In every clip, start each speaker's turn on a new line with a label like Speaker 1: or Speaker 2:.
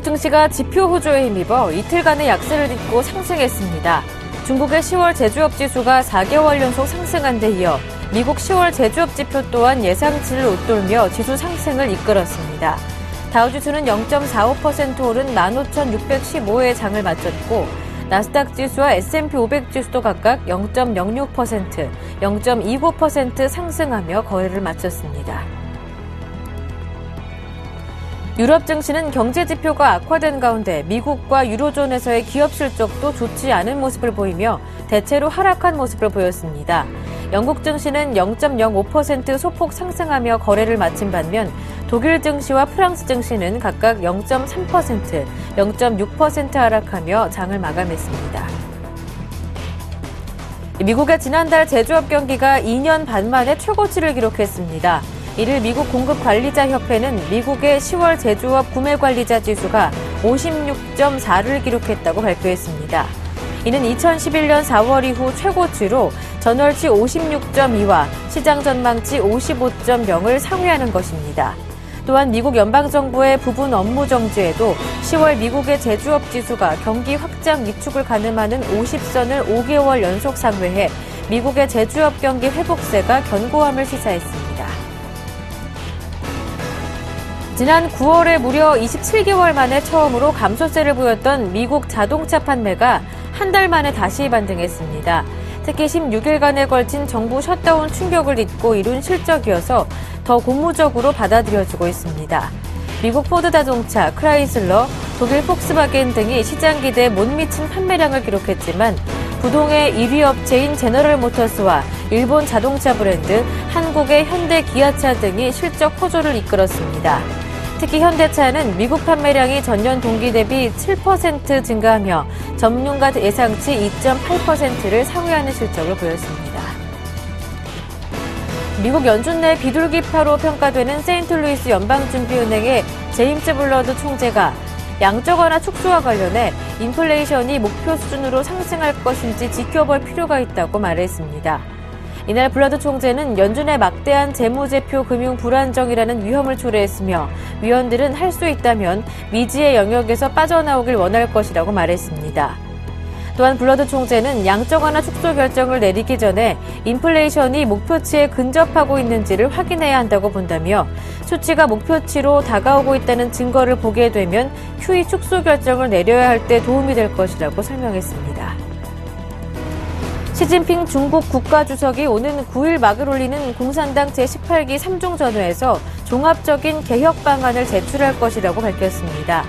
Speaker 1: 증시가 지표 호조에 힘입어 이틀간의 약세를 딛고 상승했습니다. 중국의 10월 제조업 지수가 4개월 연속 상승한 데 이어 미국 10월 제조업 지표 또한 예상치를 웃돌며 지수 상승을 이끌었습니다. 다우지수는 0.45% 오른 15,615의 장을 마쳤고 나스닥 지수와 S&P 500 지수도 각각 0.06%, 0.29% 상승하며 거래를 마쳤습니다. 유럽 증시는 경제 지표가 악화된 가운데 미국과 유로존에서의 기업 실적도 좋지 않은 모습을 보이며 대체로 하락한 모습을 보였습니다. 영국 증시는 0.05% 소폭 상승하며 거래를 마친 반면 독일 증시와 프랑스 증시는 각각 0.3%, 0.6% 하락하며 장을 마감했습니다. 미국의 지난달 제조업 경기가 2년 반 만에 최고치를 기록했습니다. 이를 미국 공급관리자협회는 미국의 10월 제조업 구매관리자 지수가 56.4를 기록했다고 발표했습니다. 이는 2011년 4월 이후 최고치로 전월치 56.2와 시장 전망치 55.0을 상회하는 것입니다. 또한 미국 연방정부의 부분 업무 정지에도 10월 미국의 제조업 지수가 경기 확장 위축을 가늠하는 50선을 5개월 연속 상회해 미국의 제조업 경기 회복세가 견고함을 시사했습니다. 지난 9월에 무려 27개월 만에 처음으로 감소세를 보였던 미국 자동차 판매가 한 달 만에 다시 반등했습니다. 특히 16일간에 걸친 정부 셧다운 충격을 딛고 이룬 실적이어서 더 고무적으로 받아들여지고 있습니다. 미국 포드 자동차, 크라이슬러, 독일 폭스바겐 등이 시장 기대에 못 미친 판매량을 기록했지만 부동의 1위 업체인 제너럴 모터스와 일본 자동차 브랜드, 한국의 현대 기아차 등이 실적 호조를 이끌었습니다. 특히 현대차는 미국 판매량이 전년 동기 대비 7% 증가하며 전문가 예상치 2.8%를 상회하는 실적을 보였습니다. 미국 연준 내 비둘기파로 평가되는 세인트루이스 연방준비은행의 제임스 블러드 총재가 양적 완화 축소와 관련해 인플레이션이 목표 수준으로 상승할 것인지 지켜볼 필요가 있다고 말했습니다. 이날 블러드 총재는 연준의 막대한 재무제표 금융 불안정이라는 위험을 초래했으며 위원들은 할 수 있다면 미지의 영역에서 빠져나오길 원할 것이라고 말했습니다. 또한 블러드 총재는 양적 완화 축소 결정을 내리기 전에 인플레이션이 목표치에 근접하고 있는지를 확인해야 한다고 본다며 수치가 목표치로 다가오고 있다는 증거를 보게 되면 QE 축소 결정을 내려야 할 때 도움이 될 것이라고 설명했습니다. 시진핑 중국 국가주석이 오는 9일 막을 올리는 공산당 제18기 3중 전회에서 종합적인 개혁 방안을 제출할 것이라고 밝혔습니다.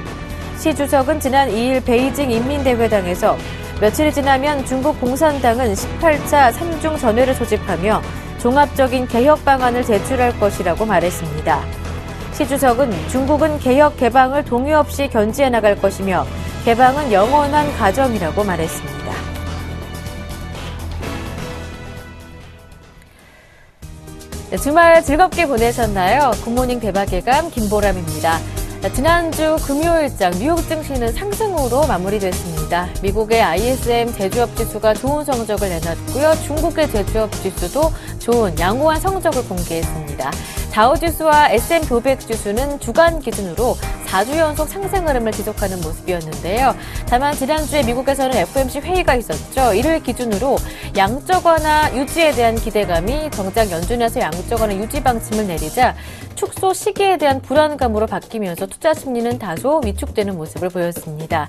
Speaker 1: 시 주석은 지난 2일 베이징 인민대회당에서 며칠이 지나면 중국 공산당은 18차 3중 전회를 소집하며 종합적인 개혁 방안을 제출할 것이라고 말했습니다. 시 주석은 중국은 개혁 개방을 동의 없이 견지해 나갈 것이며 개방은 영원한 과정이라고 말했습니다. 네, 주말 즐겁게 보내셨나요? 굿모닝 대박예감 김보람입니다. 지난주 금요일장 뉴욕 증시는 상승으로 마무리됐습니다. 미국의 ISM 제조업 지수가 좋은 성적을 내놨고요. 중국의 제조업 지수도 좋은 양호한 성적을 공개했습니다. 다우지수와 S&P 500 지수는 주간 기준으로 4주 연속 상승 흐름을 지속하는 모습이었는데요. 다만 지난주에 미국에서는 FOMC 회의가 있었죠. 이를 기준으로 양적 완화 유지에 대한 기대감이 정작 연준에서 양적 완화 유지 방침을 내리자 축소 시기에 대한 불안감으로 바뀌면서 투자 심리는 다소 위축되는 모습을 보였습니다.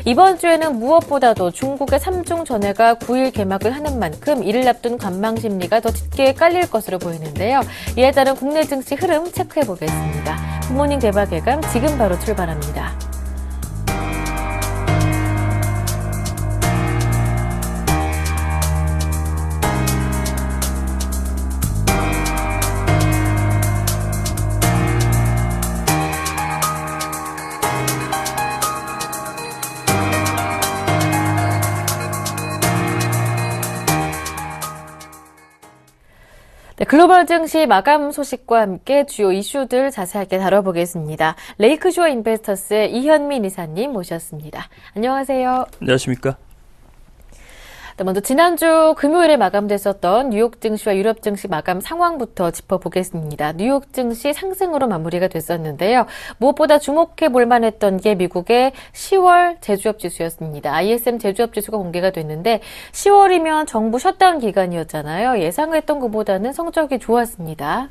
Speaker 1: 이번 주에는 무엇보다도 중국의 3중 전회가 9일 개막을 하는 만큼 이를 앞둔 관망 심리가 더 짙게 깔릴 것으로 보이는데요. 이에 따른 국내 증시 흐름 체크해 보겠습니다. 굿모닝 대박예감 지금 바로 출발합니다. 네, 글로벌 증시 마감 소식과 함께 주요 이슈들 자세하게 다뤄보겠습니다. 레이크쇼어 인베스터스의 이현민 이사님 모셨습니다. 안녕하세요.
Speaker 2: 안녕하십니까?
Speaker 1: 먼저 지난주 금요일에 마감됐었던 뉴욕 증시와 유럽 증시 마감 상황부터 짚어보겠습니다. 뉴욕 증시 상승으로 마무리가 됐었는데요. 무엇보다 주목해 볼 만했던 게 미국의 10월 제조업 지수였습니다. ISM 제조업 지수가 공개가 됐는데 10월이면 정부 셧다운 기간이었잖아요. 예상했던 것보다는 성적이 좋았습니다.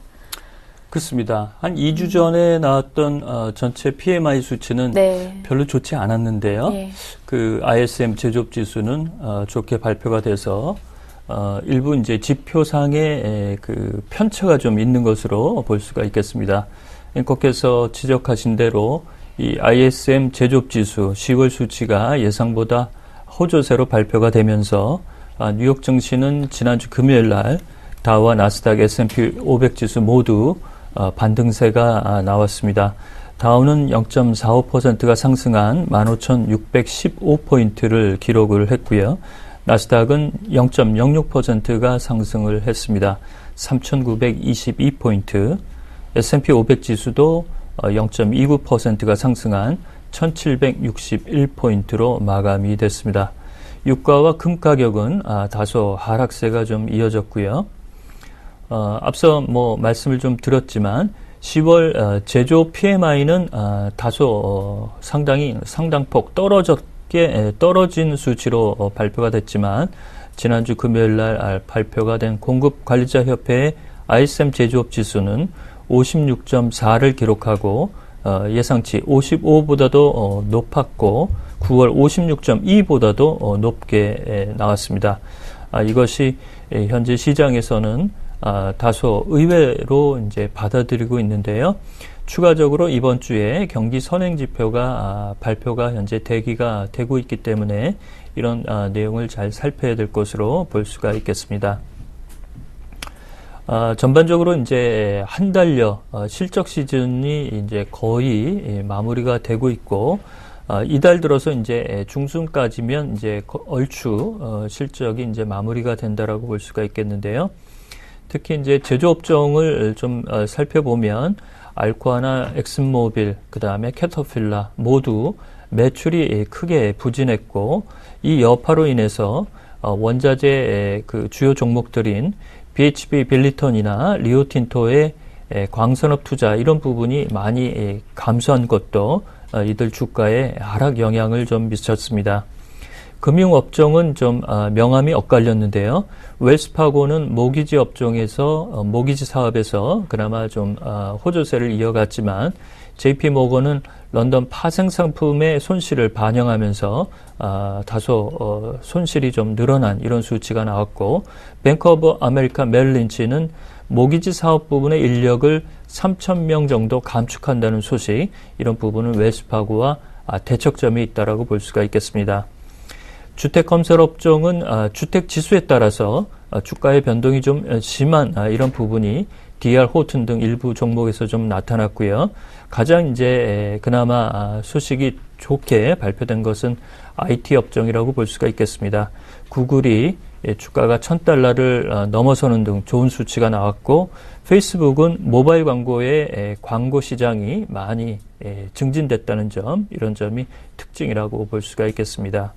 Speaker 2: 그렇습니다. 한 2주 전에 나왔던 전체 PMI 수치는 별로 좋지 않았는데요. 그 ISM 제조업 지수는 좋게 발표가 돼서 일부 이제 지표상의 그 편차가 좀 있는 것으로 볼 수가 있겠습니다. 앵커께서 지적하신 대로 이 ISM 제조업 지수 10월 수치가 예상보다 호조세로 발표가 되면서 뉴욕 증시는 지난주 금요일 날 다우와 나스닥 S&P 500 지수 모두 반등세가 나왔습니다. 다우는 0.45%가 상승한 15,615포인트를 기록을 했고요. 나스닥은 0.06%가 상승을 했습니다. 3,922포인트. S&P 500 지수도 0.29%가 상승한 1,761포인트로 마감이 됐습니다. 유가와 금 가격은 다소 하락세가 좀 이어졌고요. 앞서 말씀을 좀 드렸지만 10월 제조 PMI는 다소 상당폭 떨어진 수치로 발표가 됐지만 지난주 금요일 날 발표가 된 공급관리자협회의 ISM 제조업 지수는 56.4를 기록하고 예상치 55보다도 높았고 9월 56.2보다도 높게 나왔습니다. 이것이 현재 시장에서는 다소 의외로 이제 받아들이고 있는데요. 추가적으로 이번 주에 경기 선행 지표가 발표가 현재 대기가 되고 있기 때문에 이런 내용을 잘 살펴야 될 것으로 볼 수가 있겠습니다. 전반적으로 이제 한 달여 실적 시즌이 이제 거의 마무리가 되고 있고 이달 들어서 이제 중순까지면 이제 얼추 실적이 이제 마무리가 된다라고 볼 수가 있겠는데요. 특히 이제 제조업종을 좀 살펴보면 알코아나 엑슨모빌, 그 다음에 캐터필라 모두 매출이 크게 부진했고 이 여파로 인해서 원자재 그 주요 종목들인 BHP 빌리턴이나 리오틴토의 광산업 투자 이런 부분이 많이 감소한 것도 이들 주가에 하락 영향을 좀 미쳤습니다. 금융업종은 좀 명암이 엇갈렸는데요. 웰스파고는 모기지 업종에서 모기지 사업에서 그나마 좀 호조세를 이어갔지만 JP모건은 런던 파생 상품의 손실을 반영하면서 다소 손실이 좀 늘어난 이런 수치가 나왔고 뱅크 오브 아메리카 멜린치는 모기지 사업 부분의 인력을 3,000명 정도 감축한다는 소식 이런 부분은 웰스파고와 대척점이 있다라고 볼 수가 있겠습니다. 주택건설업종은 주택지수에 따라서 주가의 변동이 좀 심한 이런 부분이 DR 호튼 등 일부 종목에서 좀 나타났고요. 가장 이제 그나마 소식이 좋게 발표된 것은 IT 업종이라고 볼 수가 있겠습니다. 구글이 주가가 $1,000를 넘어서는 등 좋은 수치가 나왔고 페이스북은 모바일 광고의 광고 시장이 많이 증진됐다는 점 이런 점이 특징이라고 볼 수가 있겠습니다.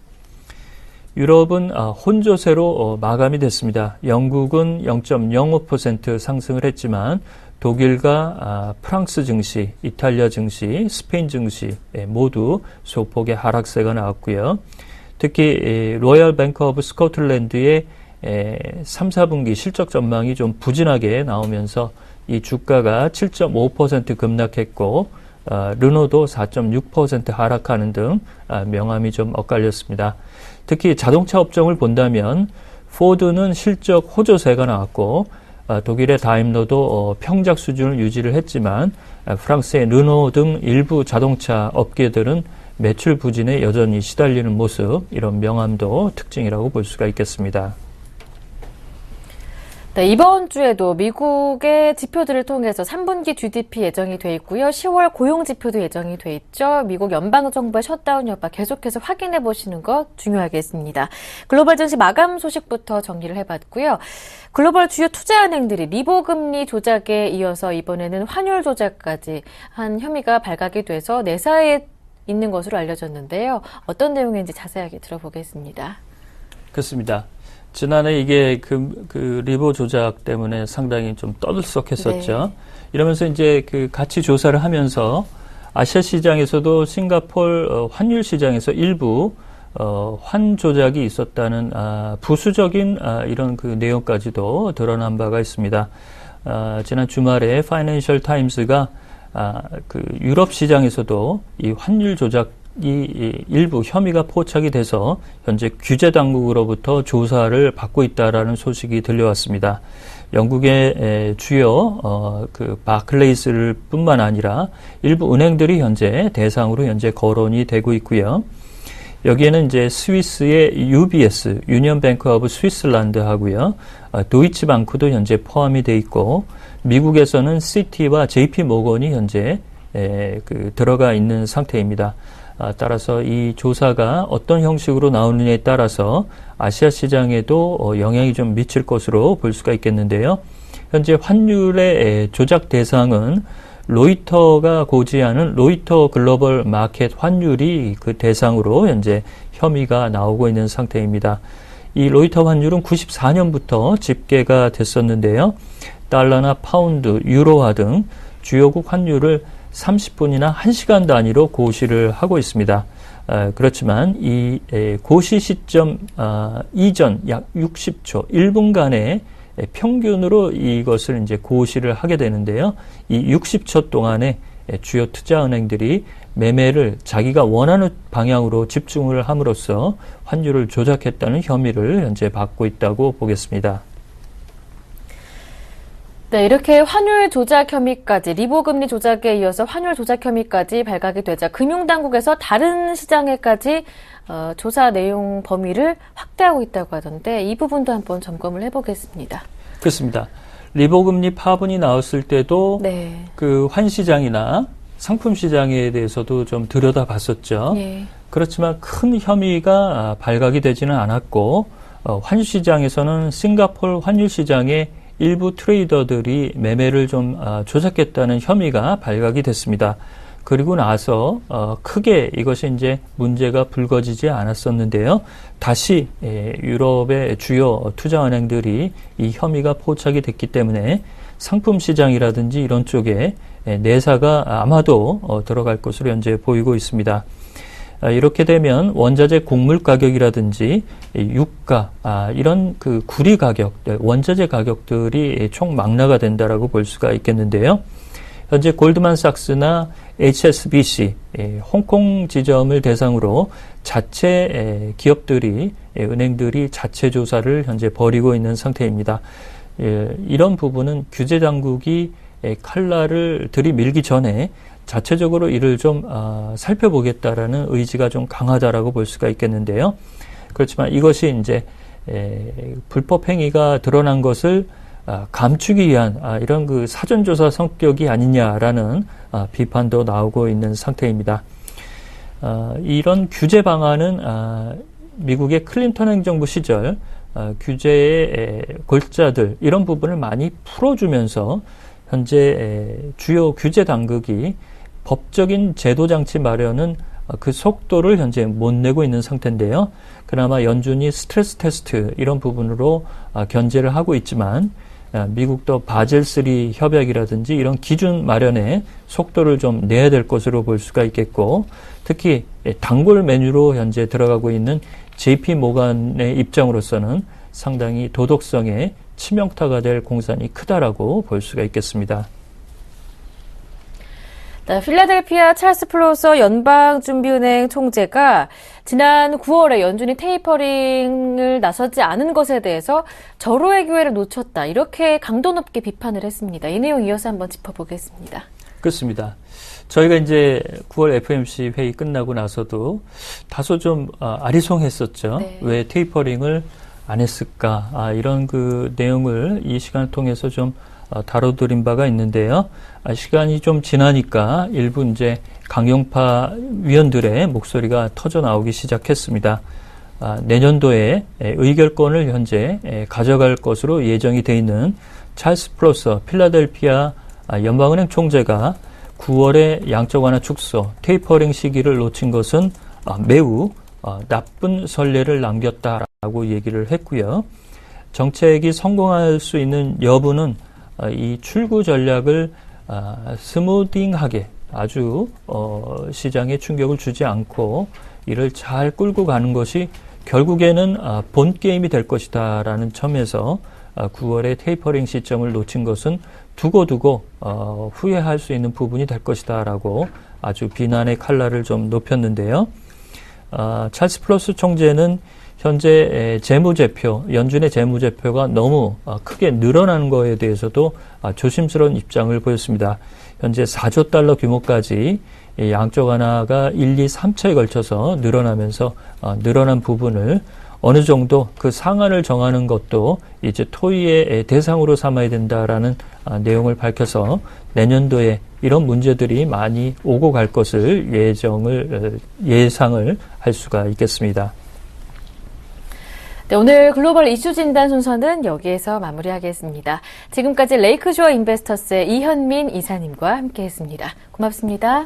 Speaker 2: 유럽은 혼조세로 마감이 됐습니다. 영국은 0.05% 상승을 했지만 독일과 프랑스 증시, 이탈리아 증시, 스페인 증시 모두 소폭의 하락세가 나왔고요. 특히 로열 뱅크 오브 스코틀랜드의 3, 4분기 실적 전망이 좀 부진하게 나오면서 이 주가가 7.5% 급락했고 르노도 4.6% 하락하는 등 명암이 좀 엇갈렸습니다. 특히 자동차 업종을 본다면 포드는 실적 호조세가 나왔고 독일의 다임러도 평작 수준을 유지를 했지만 프랑스의 르노 등 일부 자동차 업계들은 매출 부진에 여전히 시달리는 모습 이런 명암도 특징이라고 볼 수가 있겠습니다.
Speaker 1: 네, 이번 주에도 미국의 지표들을 통해서 3분기 GDP 예정이 돼 있고요. 10월 고용 지표도 예정이 돼 있죠. 미국 연방정부의 셧다운 여파 계속해서 확인해 보시는 것 중요하겠습니다. 글로벌 증시 마감 소식부터 정리를 해봤고요. 글로벌 주요 투자은행들이 리보 금리 조작에 이어서 이번에는 환율 조작까지 한 혐의가 발각이 돼서 내사에 있는 것으로 알려졌는데요. 어떤 내용인지 자세하게 들어보겠습니다.
Speaker 2: 그렇습니다. 지난해 이게 그 리보 조작 때문에 상당히 좀 떠들썩했었죠.
Speaker 1: 네.
Speaker 2: 이러면서 이제 그 같이 조사를 하면서 아시아 시장에서도 싱가포르 환율 시장에서 일부 환 조작이 있었다는 부수적인 이런 그 내용까지도 드러난 바가 있습니다. 지난 주말에 파이낸셜 타임스가 그 유럽 시장에서도 이 환율 조작이 일부 혐의가 포착이 돼서 현재 규제 당국으로부터 조사를 받고 있다라는 소식이 들려왔습니다. 영국의 주요 그 바클레이스를 뿐만 아니라 일부 은행들이 현재 대상으로 현재 거론이 되고 있고요. 여기에는 이제 스위스의 UBS, 유니언 뱅크 오브 스위스란드 하고요. 도이치방크도 현재 포함이 돼 있고, 미국에서는 시티와 JP 모건이 현재 들어가 있는 상태입니다. 따라서 이 조사가 어떤 형식으로 나오느냐에 따라서 아시아 시장에도 영향이 좀 미칠 것으로 볼 수가 있겠는데요. 현재 환율의 조작 대상은 로이터가 고지하는 로이터 글로벌 마켓 환율이 그 대상으로 현재 혐의가 나오고 있는 상태입니다. 이 로이터 환율은 94년부터 집계가 됐었는데요. 달러나 파운드, 유로화 등 주요국 환율을 30분이나 1시간 단위로 고시를 하고 있습니다. 그렇지만 이 고시 시점 이전 약 60초, 1분간의 평균으로 이것을 이제 고시를 하게 되는데요. 이 60초 동안에 주요 투자은행들이 매매를 자기가 원하는 방향으로 집중을 함으로써 환율을 조작했다는 혐의를 현재 받고 있다고 보겠습니다.
Speaker 1: 네, 이렇게 환율 조작 혐의까지, 리보 금리 조작에 이어서 환율 조작 혐의까지 발각이 되자 금융당국에서 다른 시장에까지 조사 내용 범위를 확대하고 있다고 하던데 이 부분도 한번 점검을 해보겠습니다.
Speaker 2: 그렇습니다. 리보 금리 파분이 나왔을 때도
Speaker 1: 네. 그
Speaker 2: 환 시장이나 상품 시장에 대해서도 좀 들여다봤었죠.
Speaker 1: 예.
Speaker 2: 그렇지만 큰 혐의가 발각이 되지는 않았고 환 시장에서는 싱가포르 환율 시장에 일부 트레이더들이 매매를 좀 조작했다는 혐의가 발각이 됐습니다. 그리고 나서 크게 이것이 이제 문제가 불거지지 않았었는데요. 다시 유럽의 주요 투자은행들이 이 혐의가 포착이 됐기 때문에 상품 시장이라든지 이런 쪽에 내사가 아마도 들어갈 것으로 현재 보이고 있습니다. 이렇게 되면 원자재 곡물 가격이라든지 유가 이런 그 구리 가격, 원자재 가격들이 총망라가 된다라고 볼 수가 있겠는데요. 현재 골드만삭스나 HSBC, 홍콩 지점을 대상으로 자체 기업들이, 은행들이 자체 조사를 현재 벌이고 있는 상태입니다. 이런 부분은 규제 당국이 칼날을 들이밀기 전에 자체적으로 이를 좀 살펴보겠다라는 의지가 좀 강하다라고 볼 수가 있겠는데요. 그렇지만 이것이 이제 불법 행위가 드러난 것을 감추기 위한 이런 그 사전조사 성격이 아니냐라는 비판도 나오고 있는 상태입니다. 이런 규제 방안은 미국의 클린턴 행정부 시절 규제의 골자들 이런 부분을 많이 풀어주면서 현재 주요 규제 당국이 법적인 제도 장치 마련은 그 속도를 현재 못 내고 있는 상태인데요. 그나마 연준이 스트레스 테스트 이런 부분으로 견제를 하고 있지만 미국도 바젤3 협약이라든지 이런 기준 마련에 속도를 좀 내야 될 것으로 볼 수가 있겠고 특히 단골 메뉴로 현재 들어가고 있는 JP 모간의 입장으로서는 상당히 도덕성에 치명타가 될 공산이 크다라고 볼 수가 있겠습니다.
Speaker 1: 네, 필라델피아 찰스 플로서 연방준비은행 총재가 지난 9월에 연준이 테이퍼링을 나서지 않은 것에 대해서 절호의 기회를 놓쳤다. 이렇게 강도 높게 비판을 했습니다. 이 내용 이어서 한번 짚어보겠습니다.
Speaker 2: 그렇습니다. 저희가 이제 9월 FOMC 회의 끝나고 나서도 다소 좀 아리송했었죠.
Speaker 1: 네.
Speaker 2: 왜 테이퍼링을 안 했을까? 이런 그 내용을 이 시간을 통해서 좀 다뤄드린 바가 있는데요. 시간이 좀 지나니까 일부 이제 강경파 위원들의 목소리가 터져 나오기 시작했습니다. 내년도에 의결권을 현재 가져갈 것으로 예정이 돼 있는 찰스 플로서 필라델피아 연방은행 총재가 9월에 양적 완화 축소, 테이퍼링 시기를 놓친 것은 매우 나쁜 선례를 남겼다라고 얘기를 했고요. 정책이 성공할 수 있는 여부는 이 출구 전략을 스무딩하게 아주 시장에 충격을 주지 않고 이를 잘 끌고 가는 것이 결국에는 본 게임이 될 것이다라는 점에서 9월에 테이퍼링 시점을 놓친 것은 두고두고 후회할 수 있는 부분이 될 것이다라고 아주 비난의 칼날을 좀 높였는데요. 찰스 플러스 총재는 현재 재무제표, 연준의 재무제표가 너무 크게 늘어나는 거에 대해서도 조심스러운 입장을 보였습니다. 현재 4조 달러 규모까지 양적 완화가 1, 2, 3차에 걸쳐서 늘어나면서 늘어난 부분을 어느 정도 그 상한을 정하는 것도 이제 토의의 대상으로 삼아야 된다라는 내용을 밝혀서 내년도에 이런 문제들이 많이 오고 갈 것을 예상을 할 수가 있겠습니다.
Speaker 1: 네, 오늘 글로벌 이슈 진단 순서는 여기에서 마무리하겠습니다. 지금까지 레이크쇼어 인베스터스의 이현민 이사님과 함께했습니다. 고맙습니다.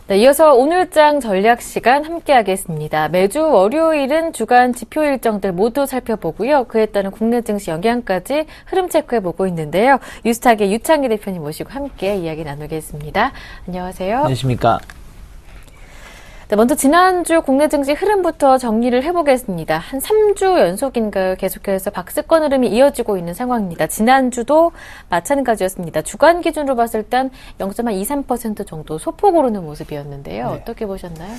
Speaker 1: 네, 이어서 오늘장 전략 시간 함께하겠습니다. 매주 월요일은 주간 지표 일정들 모두 살펴보고요. 그에 따른 국내 증시 영향까지 흐름 체크해보고 있는데요. 뉴스탁의 유창희 대표님 모시고 함께 이야기 나누겠습니다. 안녕하세요.
Speaker 3: 안녕하십니까.
Speaker 1: 네, 먼저 지난주 국내 증시 흐름부터 정리를 해보겠습니다. 한 3주 연속인가요? 계속해서 박스권 흐름이 이어지고 있는 상황입니다. 지난주도 마찬가지였습니다. 주간 기준으로 봤을 땐 0.23% 정도 소폭 오르는 모습이었는데요. 네. 어떻게 보셨나요?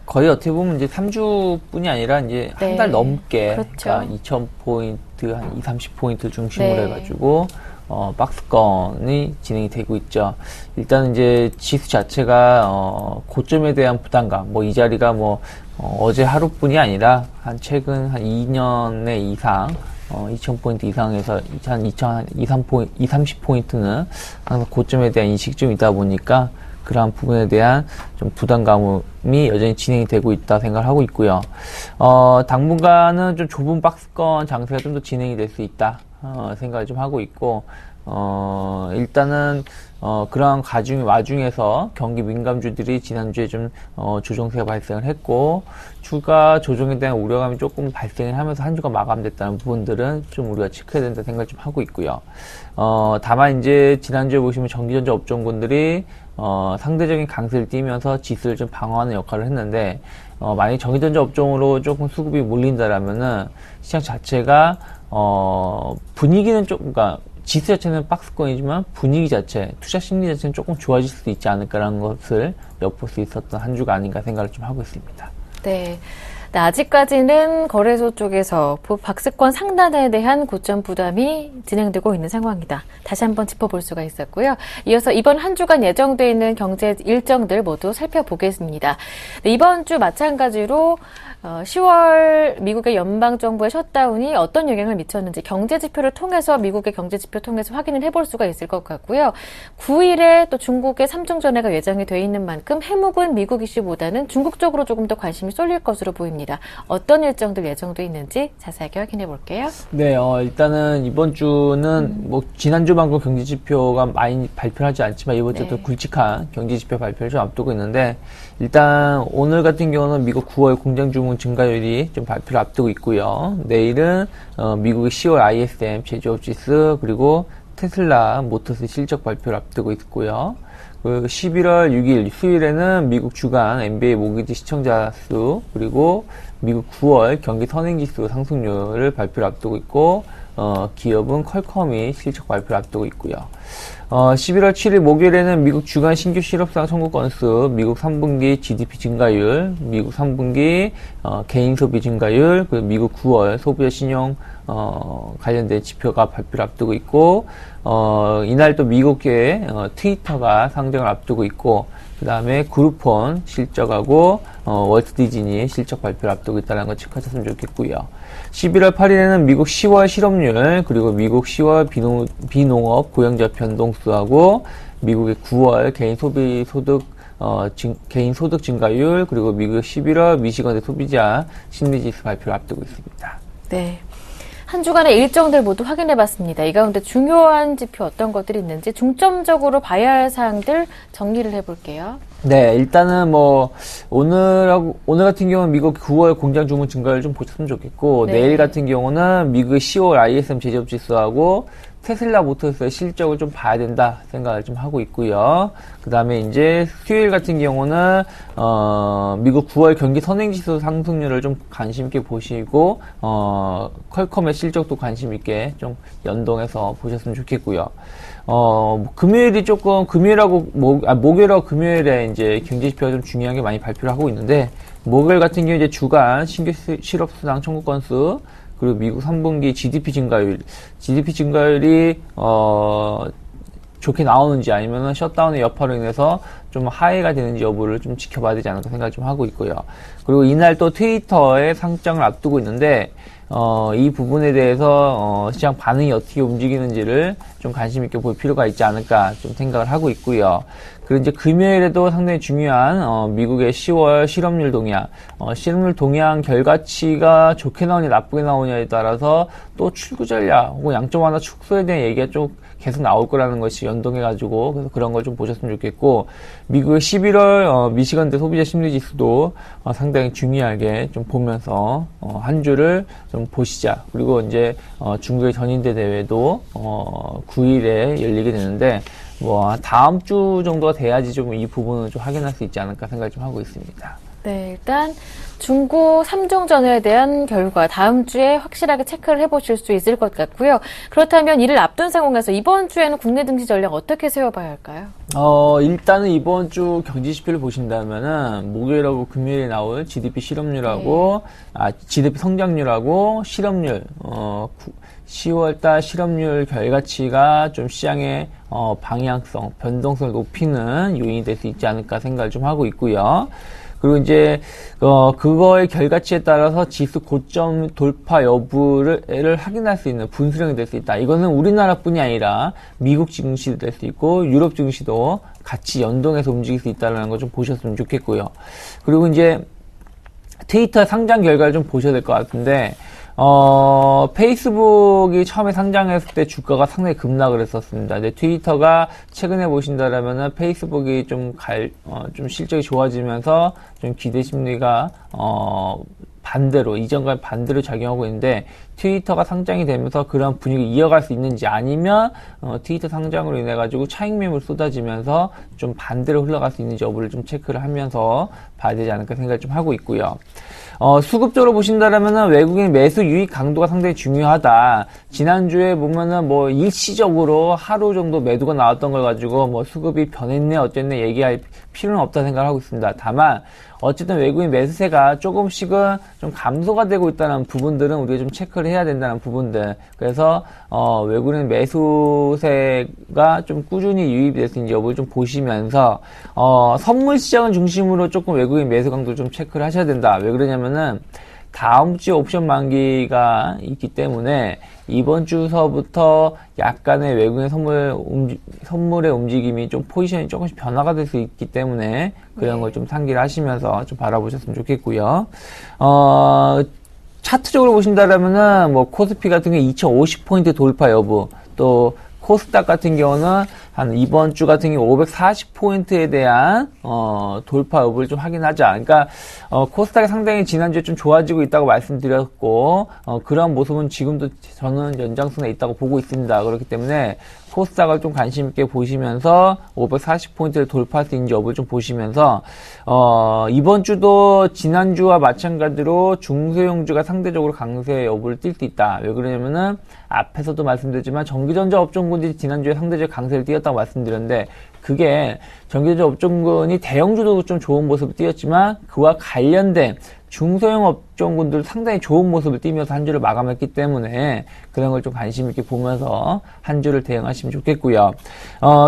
Speaker 3: 거의 어떻게 보면 이제 3주뿐이 아니라 이제 한 달 넘게
Speaker 1: 그렇죠.
Speaker 3: 그러니까 2,000포인트, 한 2, 30포인트 중심으로
Speaker 1: 네.
Speaker 3: 해가지고 박스권이 진행이 되고 있죠. 일단 이제 지수 자체가 고점에 대한 부담감, 뭐 이 자리가 어제 하루뿐이 아니라 최근 한 2년의 이상 2,000포인트 이상에서 한 30포인트는 항상 고점에 대한 인식이 좀 있다 보니까 그러한 부분에 대한 좀 부담감이 여전히 진행이 되고 있다 생각을 하고 있고요. 당분간은 좀 좁은 박스권 장세가 좀 더 진행이 될 수 있다. 생각을 좀 하고 있고, 일단은, 그러한 와중에서 경기 민감주들이 지난주에 좀, 조정세가 발생을 했고, 추가 조정에 대한 우려감이 조금 발생을 하면서 한 주가 마감됐다는 부분들은 좀 우리가 체크해야 된다 생각을 좀 하고 있고요. 다만 이제 지난주에 보시면 전기전자 업종군들이, 상대적인 강세를 띠면서 지수를 좀 방어하는 역할을 했는데, 만약에 전기전자 업종으로 조금 수급이 몰린다라면은 시장 자체가 분위기는 그러니까 지수 자체는 박스권이지만 분위기 자체, 투자 심리 자체는 조금 좋아질 수도 있지 않을까라는 것을 엿볼 수 있었던 한 주가 아닌가 생각을 좀 하고 있습니다.
Speaker 1: 네. 네, 아직까지는 거래소 쪽에서 박스권 상단에 대한 고점 부담이 진행되고 있는 상황이다. 다시 한번 짚어볼 수가 있었고요. 이어서 이번 한 주간 예정되어 있는 경제 일정들 모두 살펴보겠습니다. 네, 이번 주 마찬가지로 10월 미국의 연방정부의 셧다운이 어떤 영향을 미쳤는지 경제지표를 통해서 미국의 경제지표 통해서 확인을 해볼 수가 있을 것 같고요. 9일에 또 중국의 삼중전회가 예정이 되어 있는 만큼 해묵은 미국 이슈보다는 중국 쪽으로 조금 더 관심이 쏠릴 것으로 보입니다. 어떤 일정들 예정돼 있는지 자세하게 확인해 볼게요.
Speaker 3: 네, 일단은 이번 주는 지난주만큼 경제지표가 많이 발표하지 않지만 이번 주도
Speaker 1: 네.
Speaker 3: 굵직한 경제지표 발표를 좀 앞두고 있는데 일단 오늘 같은 경우는 미국 9월 공장주문 증가율이 좀 발표를 앞두고 있고요. 내일은 미국의 10월 ISM 제조업 지수 그리고 테슬라 모터스 실적 발표를 앞두고 있고요. 그 11월 6일 수요일에는 미국 주간 NBA 모기지 시청자 수, 그리고 미국 9월 경기 선행지수 상승률을 발표를 앞두고 있고, 기업은 퀄컴이 실적 발표를 앞두고 있고요. 11월 7일 목요일에는 미국 주간 신규 실업상 청구 건수, 미국 3분기 GDP 증가율, 미국 3분기 개인 소비 증가율, 그리고 미국 9월 소비자 신용 관련된 지표가 발표를 앞두고 있고, 이날 또 미국의 트위터가 상장을 앞두고 있고, 그 다음에 그룹폰 실적하고 월트 디즈니 실적 발표를 앞두고 있다는 거 체크하셨으면 좋겠고요. 11월 8일에는 미국 10월 실업률, 그리고 미국 10월 비농업 고용자 변동수하고 미국의 9월 개인 소비 소득 개인 소득 증가율, 그리고 미국 11월 미시건대 소비자 심리지수 발표를 앞두고 있습니다.
Speaker 1: 네. 한 주간의 일정들 모두 확인해봤습니다. 이 가운데 중요한 지표 어떤 것들이 있는지 중점적으로 봐야 할 사항들 정리를 해볼게요.
Speaker 3: 네, 일단은 오늘 같은 경우는 미국 9월 공장 주문 증가를 좀 보셨으면 좋겠고,
Speaker 1: 네.
Speaker 3: 내일 같은 경우는 미국의 10월 ISM 제조업 지수하고 테슬라 모터스의 실적을 좀 봐야 된다 생각을 좀 하고 있고요. 그 다음에 이제 수요일 같은 경우는 미국 9월 경기 선행지수 상승률을 좀 관심 있게 보시고, 퀄컴의 실적도 관심 있게 좀 연동해서 보셨으면 좋겠고요. 금요일이 조금, 목요일하고 금요일에 이제 경제지표가 좀 중요한 게 많이 발표를 하고 있는데, 목요일 같은 경우 이제 주간 신규 실업수당 청구 건수, 그리고 미국 3분기 GDP 증가율이, 좋게 나오는지 아니면은 셧다운의 여파로 인해서 좀 하회가 되는지 여부를 좀 지켜봐야 되지 않을까 생각을 좀 하고 있고요. 그리고 이날 또 트위터의 상장을 앞두고 있는데, 이 부분에 대해서, 시장 반응이 어떻게 움직이는지를 좀 관심 있게 볼 필요가 있지 않을까 좀 생각을 하고 있고요. 그리고 이제 금요일에도 상당히 중요한, 미국의 10월 실업률 동향, 실업률 동향 결과치가 좋게 나오냐 나쁘게 나오냐에 따라서 또 출구 전략 혹은 양점 완화 축소에 대한 얘기가 좀 계속 나올 거라는 것이 연동해가지고, 그래서 그런 걸 좀 보셨으면 좋겠고, 미국의 11월 미시건대 소비자 심리지수도 상당히 중요하게 좀 보면서 한 주를 좀 보시자. 그리고 이제 중국의 전인대 대회도 9일에 열리게 되는데, 다음 주 정도가 돼야지 좀 이 부분을 좀 확인할 수 있지 않을까 생각을 좀 하고 있습니다.
Speaker 1: 네, 일단 중국 3중전에 대한 결과 다음 주에 확실하게 체크를 해보실 수 있을 것 같고요. 그렇다면 이를 앞둔 상황에서 이번 주에는 국내 증시 전략 어떻게 세워봐야 할까요?
Speaker 3: 일단은 이번 주 경제지표를 보신다면은 목요일하고 금요일에 나올 GDP 실업률하고 GDP 성장률하고 실업률 10월달 실업률 결과치가 좀 시장의 방향성, 변동성을 높이는 요인이 될 수 있지 않을까 생각을 좀 하고 있고요. 그리고 이제 그거의 결과치에 따라서 지수 고점 돌파 여부를 확인할 수 있는 분수령이 될 수 있다. 이거는 우리나라뿐이 아니라 미국 증시도 될 수 있고 유럽 증시도 같이 연동해서 움직일 수 있다는 거 좀 보셨으면 좋겠고요. 그리고 이제 트위터 상장 결과를 좀 보셔야 될 것 같은데, 페이스북이 처음에 상장했을 때 주가가 상당히 급락을 했었습니다. 근데 트위터가 최근에 보신다라면은 페이스북이 좀 실적이 좋아지면서 좀 기대 심리가, 반대로, 이전과 반대로 작용하고 있는데, 트위터가 상장이 되면서 그런 분위기를 이어갈 수 있는지, 아니면, 트위터 상장으로 인해가지고 차익 매물 쏟아지면서 좀 반대로 흘러갈 수 있는지 여부를 좀 체크를 하면서 봐야 되지 않을까 생각을 좀 하고 있고요. 수급적으로 보신다라면은 외국인 매수 유입 강도가 상당히 중요하다. 지난주에 보면은 일시적으로 하루 정도 매도가 나왔던 걸 가지고 수급이 변했네 어쨌네 얘기할 필요는 없다 생각을 하고 있습니다. 다만 어쨌든 외국인 매수세가 조금씩은 좀 감소가 되고 있다는 부분들은 우리가 좀 체크를 해야 된다는 부분들. 그래서 외국인 매수세가 좀 꾸준히 유입이 될 수 있는지 여부를 좀 보시면서 선물 시장을 중심으로 조금 외국인 매수 강도 좀 체크를 하셔야 된다. 왜 그러냐면은 다음 주에 옵션 만기가 있기 때문에 이번 주서부터 약간의 외국인 선물의 움직임이 좀 포지션이 조금씩 변화가 될 수 있기 때문에 그런 걸 좀 상기를 하시면서 좀 바라보셨으면 좋겠고요. 차트적으로 보신다라면은 코스피 같은 경우 2050포인트 돌파 여부, 또 코스닥 같은 경우는 한 이번 주 같은 경우 540포인트에 대한 돌파 여부를 좀 확인하자. 그러니까 코스닥이 상당히 지난주에 좀 좋아지고 있다고 말씀드렸고 그런 모습은 지금도 저는 연장선에 있다고 보고 있습니다. 그렇기 때문에 코스닥을 좀 관심 있게 보시면서 540포인트를 돌파할 수 있는지 여부를 좀 보시면서 이번 주도 지난주와 마찬가지로 중소형주가 상대적으로 강세 여부를 띌 수 있다. 왜 그러냐면은 앞에서도 말씀드렸지만 전기전자 업종군들이 지난주에 상대적 강세를 띄었다고 말씀드렸는데 그게 전기전자 업종군이 대형주도 좀 좋은 모습을 띄었지만 그와 관련된 중소형 업종군들 상당히 좋은 모습을 띄면서 한 주를 마감했기 때문에 그런 걸 좀 관심 있게 보면서 한 주를 대응하시면 좋겠고요.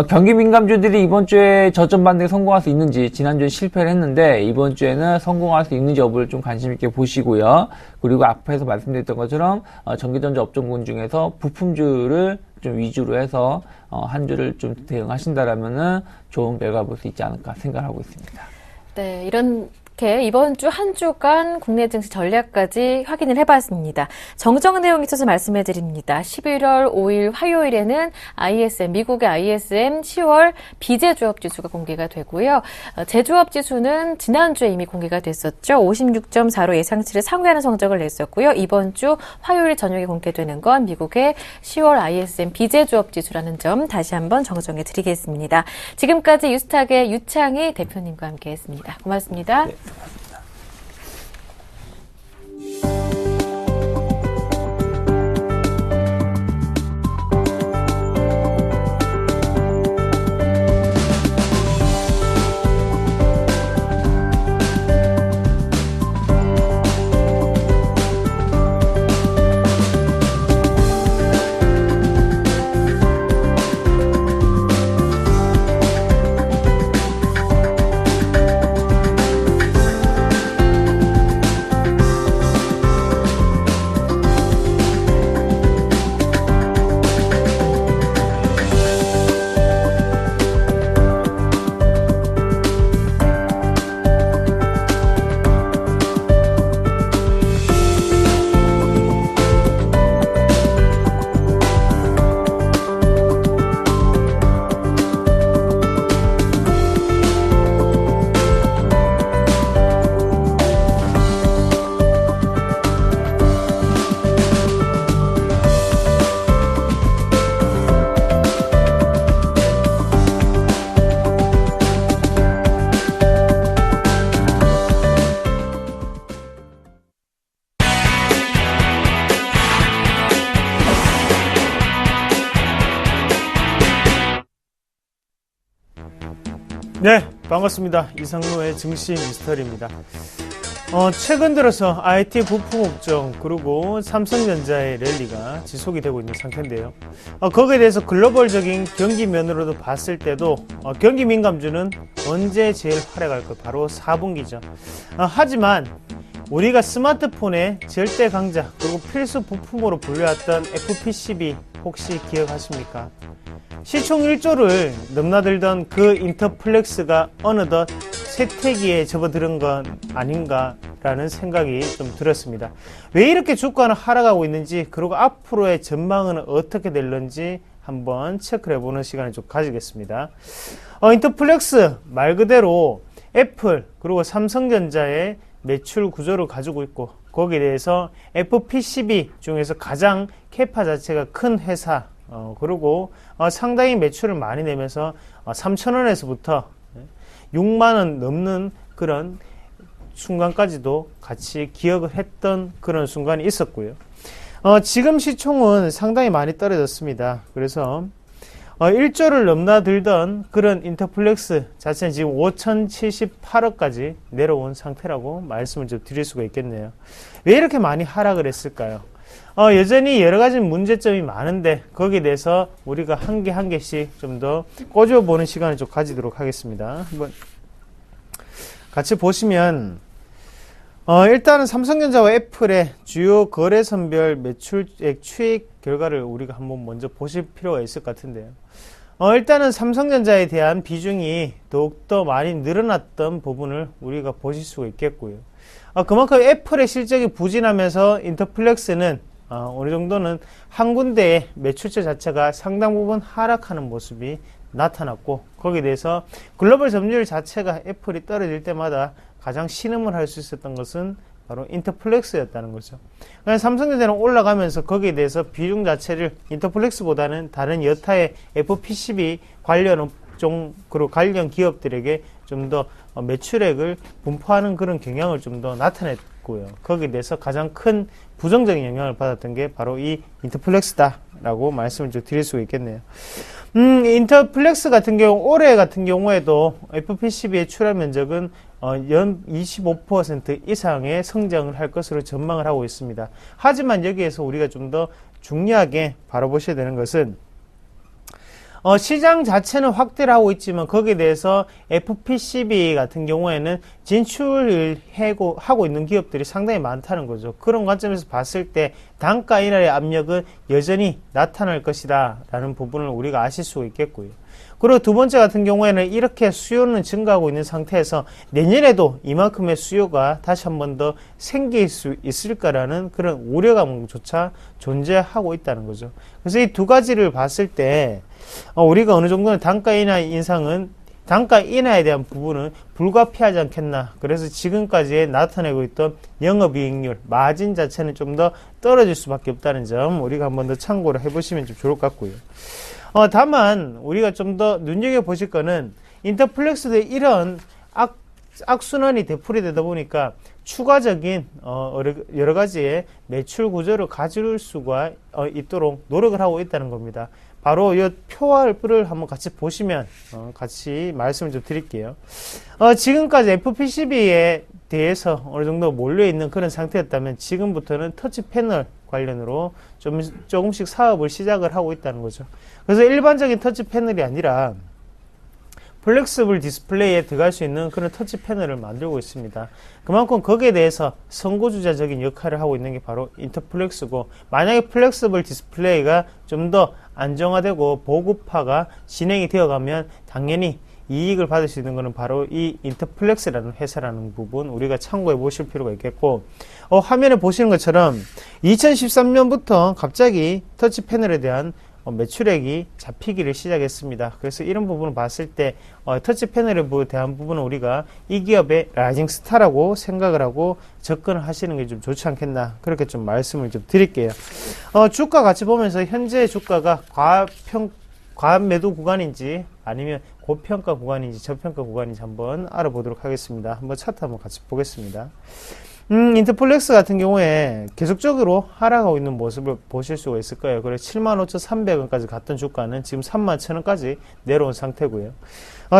Speaker 3: 경기 민감주들이 이번 주에 저점 반등에 성공할 수 있는지, 지난주에 실패를 했는데 이번 주에는 성공할 수 있는지 여부를 좀 관심 있게 보시고요. 그리고 앞에서 말씀드렸던 것처럼 전기전자 업종군 중에서 부품주를 좀 위주로 해서 한 주를 좀 대응하신다라면은 좋은 결과 볼 수 있지 않을까 생각하고 있습니다.
Speaker 1: 네, 이렇게 이번 주 한 주간 국내 증시 전략까지 확인을 해봤습니다. 정정 내용 있어서 말씀해 드립니다. 11월 5일 화요일에는 미국의 ISM 10월 비제조업 지수가 공개가 되고요. 제조업 지수는 지난주에 이미 공개가 됐었죠. 56.4로 예상치를 상회하는 성적을 냈었고요. 이번 주 화요일 저녁에 공개되는 건 미국의 10월 ISM 비제조업 지수라는 점 다시 한번 정정해 드리겠습니다. 지금까지 유스탁의 유창희 대표님과 함께했습니다. 고맙습니다.
Speaker 3: 네.
Speaker 4: 네, 반갑습니다. 이상로의 증시 미스터리입니다. 최근 들어서 IT 부품 업종 그리고 삼성전자의 랠리가 지속이 되고 있는 상태인데요. 거기에 대해서 글로벌적인 경기 면으로도 봤을 때도 경기 민감주는 언제 제일 활약할 것? 바로 4분기죠. 하지만 우리가 스마트폰의 절대 강자 그리고 필수 부품으로 불려왔던 FPCB 혹시 기억하십니까? 시총 1조를 넘나들던 그 인터플렉스가 어느덧 쇠퇴기에 접어드는 건 아닌가라는 생각이 좀 들었습니다. 왜 이렇게 주가는 하락하고 있는지 그리고 앞으로의 전망은 어떻게 될는지 한번 체크를 해보는 시간을 좀 가지겠습니다. 인터플렉스 말 그대로 애플 그리고 삼성전자의 매출 구조를 가지고 있고 거기에 대해서 FPCB 중에서 가장 캐파 자체가 큰 회사 그리고 상당히 매출을 많이 내면서 3,000원에서부터 6만원 넘는 그런 순간까지도 같이 기억을 했던 그런 순간이 있었고요. 지금 시총은 상당히 많이 떨어졌습니다. 그래서 1조를 넘나들던 그런 인터플렉스 자체는 지금 5,078억까지 내려온 상태라고 말씀을 좀 드릴 수가 있겠네요. 왜 이렇게 많이 하락을 했을까요? 여전히 여러 가지 문제점이 많은데 거기에 대해서 우리가 한 개 한 개씩 좀 더 꼬집어보는 시간을 좀 가지도록 하겠습니다. 한번 같이 보시면 일단은 삼성전자와 애플의 주요 거래선별 매출액 추익 결과를 우리가 한번 먼저 보실 필요가 있을 것 같은데요. 일단은 삼성전자에 대한 비중이 더욱더 많이 늘어났던 부분을 우리가 보실 수가 있겠고요. 그만큼 애플의 실적이 부진하면서 인터플렉스는 어느 정도는 한 군데의 매출처 자체가 상당 부분 하락하는 모습이 나타났고 거기에 대해서 글로벌 점유율 자체가 애플이 떨어질 때마다 가장 신음을 할 수 있었던 것은 바로 인터플렉스였다는 거죠. 그러니까 삼성전자는 올라가면서 거기에 대해서 비중 자체를 인터플렉스보다는 다른 여타의 FPCB 관련 업종 그리고 관련 기업들에게 좀 더 매출액을 분포하는 그런 경향을 좀 더 나타냈고요. 거기에 대해서 가장 큰 부정적인 영향을 받았던 게 바로 이 인터플렉스다라고 말씀을 좀 드릴 수가 있겠네요. 인터플렉스 같은 경우 올해 같은 경우에도 FPCB의 출하 면적은 연 25% 이상의 성장을 할 것으로 전망을 하고 있습니다. 하지만 여기에서 우리가 좀 더 중요하게 바라보셔야 되는 것은 시장 자체는 확대를 하고 있지만 거기에 대해서 FPCB 같은 경우에는 진출을 하고 있는 기업들이 상당히 많다는 거죠. 그런 관점에서 봤을 때 단가 인하의 압력은 여전히 나타날 것이다 라는 부분을 우리가 아실 수 있겠고요. 그리고 두 번째 같은 경우에는 이렇게 수요는 증가하고 있는 상태에서 내년에도 이만큼의 수요가 다시 한 번 더 생길 수 있을까라는 그런 우려감조차 존재하고 있다는 거죠. 그래서 이 두 가지를 봤을 때 우리가 어느 정도는 단가 인하 인상은 단가 인하에 대한 부분은 불가피하지 않겠나. 그래서 지금까지 나타내고 있던 영업이익률, 마진 자체는 좀 더 떨어질 수밖에 없다는 점 우리가 한 번 더 참고를 해보시면 좀 좋을 것 같고요. 다만 우리가 좀 더 눈여겨보실 거는 인터플렉스도 이런 악순환이 되풀이되다 보니까 추가적인 여러 가지의 매출 구조를 가질 수가 있도록 노력을 하고 있다는 겁니다. 바로 이 표를 한번 같이 보시면 같이 말씀을 좀 드릴게요. 지금까지 FPCB에 대해서 어느 정도 몰려있는 그런 상태였다면 지금부터는 터치 패널 관련으로 조금씩 사업을 시작을 하고 있다는 거죠. 그래서 일반적인 터치 패널이 아니라 플렉서블 디스플레이에 들어갈 수 있는 그런 터치 패널을 만들고 있습니다. 그만큼 거기에 대해서 선구주자적인 역할을 하고 있는 게 바로 인터플렉스고, 만약에 플렉서블 디스플레이가 좀 더 안정화되고 보급화가 진행이 되어가면 당연히 이익을 받을 수 있는 것은 바로 이 인터플렉스라는 회사라는 부분 우리가 참고해 보실 필요가 있겠고, 화면에 보시는 것처럼 2013년부터 갑자기 터치 패널에 대한 매출액이 잡히기를 시작했습니다. 그래서 이런 부분을 봤을 때 터치 패널에 대한 부분은 우리가 이 기업의 라이징 스타라고 생각을 하고 접근을 하시는 게 좀 좋지 않겠나, 그렇게 좀 말씀을 좀 드릴게요. 주가 같이 보면서 현재 주가가 과매도 구간인지 아니면 고평가 구간인지 저평가 구간인지 한번 알아보도록 하겠습니다. 한번 차트 한번 같이 보겠습니다. 인터플렉스 같은 경우에 계속적으로 하락하고 있는 모습을 보실 수가 있을 거예요. 그래서 75,300원까지 갔던 주가는 지금 31,000원까지 내려온 상태고요.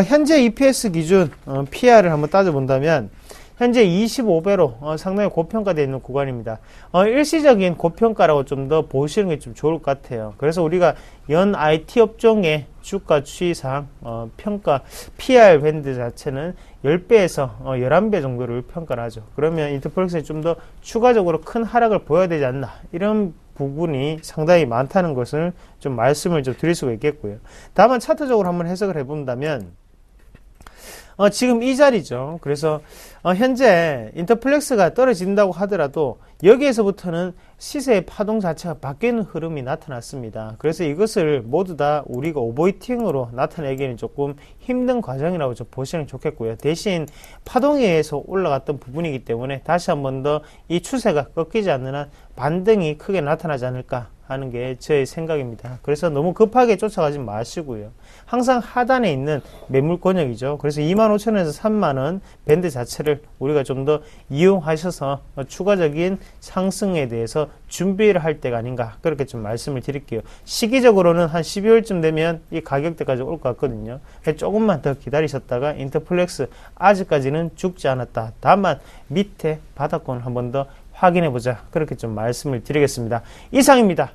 Speaker 4: 현재 EPS 기준 PR을 한번 따져본다면 현재 25배로 상당히 고평가되어 있는 구간입니다. 일시적인 고평가라고 좀 더 보시는 게 좀 좋을 것 같아요. 그래서 우리가 연 IT 업종의 주가 추이상 평가 PR 밴드 자체는 10배에서 11배 정도를 평가를 하죠. 그러면 인터플렉스에 좀 더 추가적으로 큰 하락을 보여야 되지 않나, 이런 부분이 상당히 많다는 것을 좀 말씀을 좀 드릴 수가 있겠고요. 다만 차트적으로 한번 해석을 해본다면 지금 이 자리죠. 그래서 현재 인터플렉스가 떨어진다고 하더라도 여기에서부터는 시세의 파동 자체가 바뀌는 흐름이 나타났습니다. 그래서 이것을 모두 다 우리가 오버히팅으로 나타내기에는 조금 힘든 과정이라고 좀 보시면 좋겠고요. 대신 파동에 의해서 올라갔던 부분이기 때문에 다시 한 번 더 이 추세가 꺾이지 않는 한 반등이 크게 나타나지 않을까 하는 게 저의 생각입니다. 그래서 너무 급하게 쫓아가지 마시고요. 항상 하단에 있는 매물 권역이죠. 그래서 25,000원에서 3만원 밴드 자체를 우리가 좀 더 이용하셔서 추가적인 상승에 대해서 준비를 할 때가 아닌가, 그렇게 좀 말씀을 드릴게요. 시기적으로는 한 12월쯤 되면 이 가격대까지 올 것 같거든요. 조금만 더 기다리셨다가 인터플렉스 아직까지는 죽지 않았다, 다만 밑에 바닥권을 한 번 더 확인해보자, 그렇게 좀 말씀을 드리겠습니다. 이상입니다.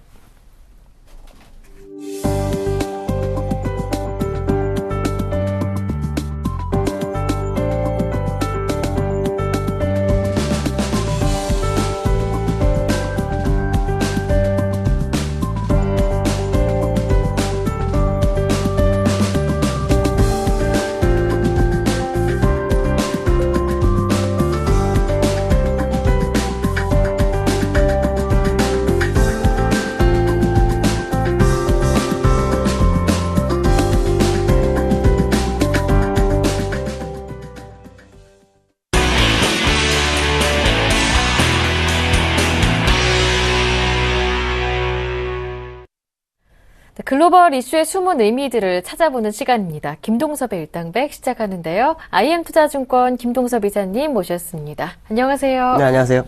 Speaker 1: 글로벌 이슈의 숨은 의미들을 찾아보는 시간입니다. 김동섭의 일당백 시작하는데요. IM투자증권 김동섭 이사님 모셨습니다. 안녕하세요.
Speaker 5: 네, 안녕하세요.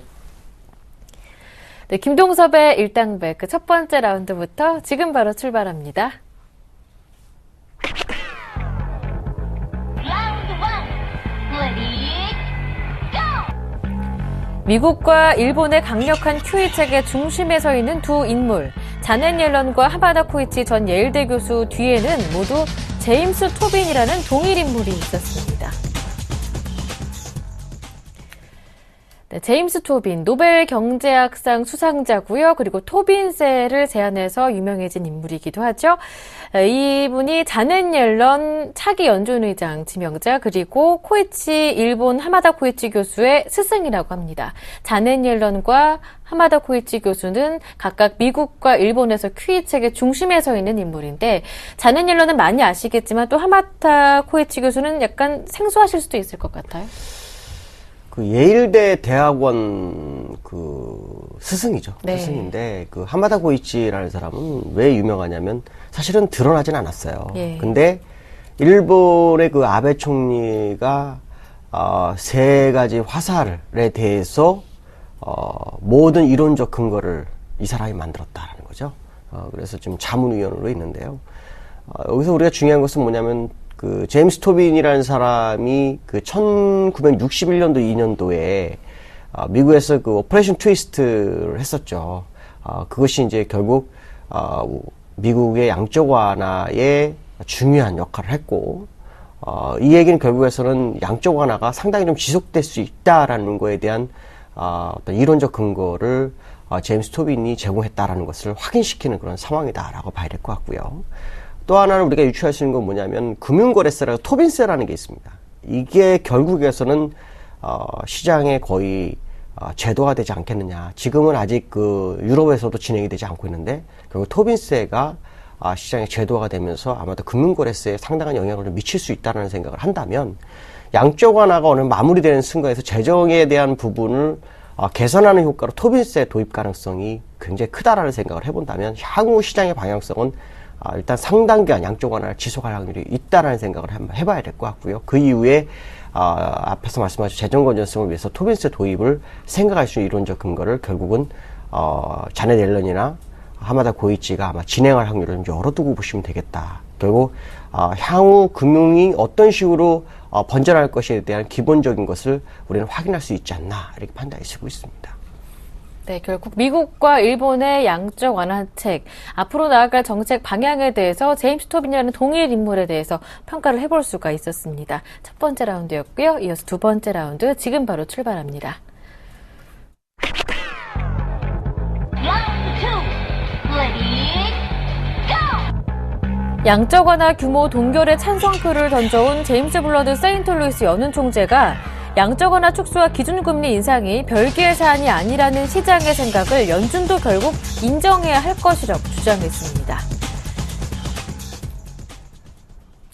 Speaker 1: 네, 김동섭의 일당백 그 첫 번째 라운드부터 지금 바로 출발합니다. 미국과 일본의 강력한 QE 체계 중심에 서 있는 두 인물, 자넷 옐런과 하마다 코이치 전 예일대 교수 뒤에는 모두 제임스 토빈이라는 동일 인물이 있었습니다. 네, 제임스 토빈, 노벨 경제학상 수상자고요. 그리고 토빈세를 제안해서 유명해진 인물이기도 하죠. 이분이 자넷 옐런 차기 연준의장 지명자, 그리고 코이치 일본 하마다 코이치 교수의 스승이라고 합니다. 자넷 옐런과 하마다 코이치 교수는 각각 미국과 일본에서 QE 체계 중심에 서 있는 인물인데, 자넷 옐런은 많이 아시겠지만 또 하마다 코이치 교수는 약간 생소하실 수도 있을 것 같아요.
Speaker 5: 그 예일대 대학원 스승이죠.
Speaker 1: 네.
Speaker 5: 스승인데 그 하마다 고이치라는 사람은 왜 유명하냐면 사실은 드러나진 않았어요.
Speaker 1: 예.
Speaker 5: 근데 일본의 그 아베 총리가 세 가지 화살에 대해서 모든 이론적 근거를 이 사람이 만들었다라는 거죠. 그래서 지금 자문위원으로 있는데요. 여기서 우리가 중요한 것은 뭐냐면 그 제임스 토빈이라는 사람이 그 1961년도 2년도에 미국에서 그 오퍼레이션 트위스트를 했었죠. 그것이 이제 결국 미국의 양적 완화에 중요한 역할을 했고, 이 얘기는 결국에서는 양적 완화가 상당히 좀 지속될 수 있다라는 거에 대한 어떤 이론적 근거를 제임스 토빈이 제공했다라는 것을 확인시키는 그런 상황이다라고 봐야 될 것 같고요. 또 하나는 우리가 유추할 수 있는 건 뭐냐면 금융거래세라고 토빈세라는 게 있습니다. 이게 결국에서는 시장에 거의 제도가 되지 않겠느냐. 지금은 아직 그 유럽에서도 진행이 되지 않고 있는데 결국 토빈세가 시장에 제도화가 되면서 아마도 금융거래세에 상당한 영향을 좀 미칠 수 있다는 생각을 한다면, 양적 완화가 어느 마무리되는 순간에서 재정에 대한 부분을 개선하는 효과로 토빈세 도입 가능성이 굉장히 크다라는 생각을 해본다면 향후 시장의 방향성은 일단 상당기간 양적 완화를 지속할 확률이 있다라는 생각을 한번 해봐야 될 것 같고요. 그 이후에 앞에서 말씀하신 재정 건전성을 위해서 토빈세 도입을 생각할 수 있는 이론적 근거를 결국은 자넷 옐런이나 하마다 고이치가 아마 진행할 확률을 좀 열어두고 보시면 되겠다. 결국 향후 금융이 어떤 식으로 번져나갈 것에 대한 기본적인 것을 우리는 확인할 수 있지 않나, 이렇게 판단이 쓰고 있습니다.
Speaker 1: 네, 결국 미국과 일본의 양적 완화책, 앞으로 나아갈 정책 방향에 대해서 제임스 토빈이라는 동일 인물에 대해서 평가를 해볼 수가 있었습니다. 첫 번째 라운드였고요. 이어서 두 번째 라운드 지금 바로 출발합니다. 양적 완화 규모 동결의 찬성표를 던져온 제임스 블러드 세인트루이스 연은 총재가 양적 완화 축소와 기준금리 인상이 별개의 사안이 아니라는 시장의 생각을 연준도 결국 인정해야 할 것이라고 주장했습니다.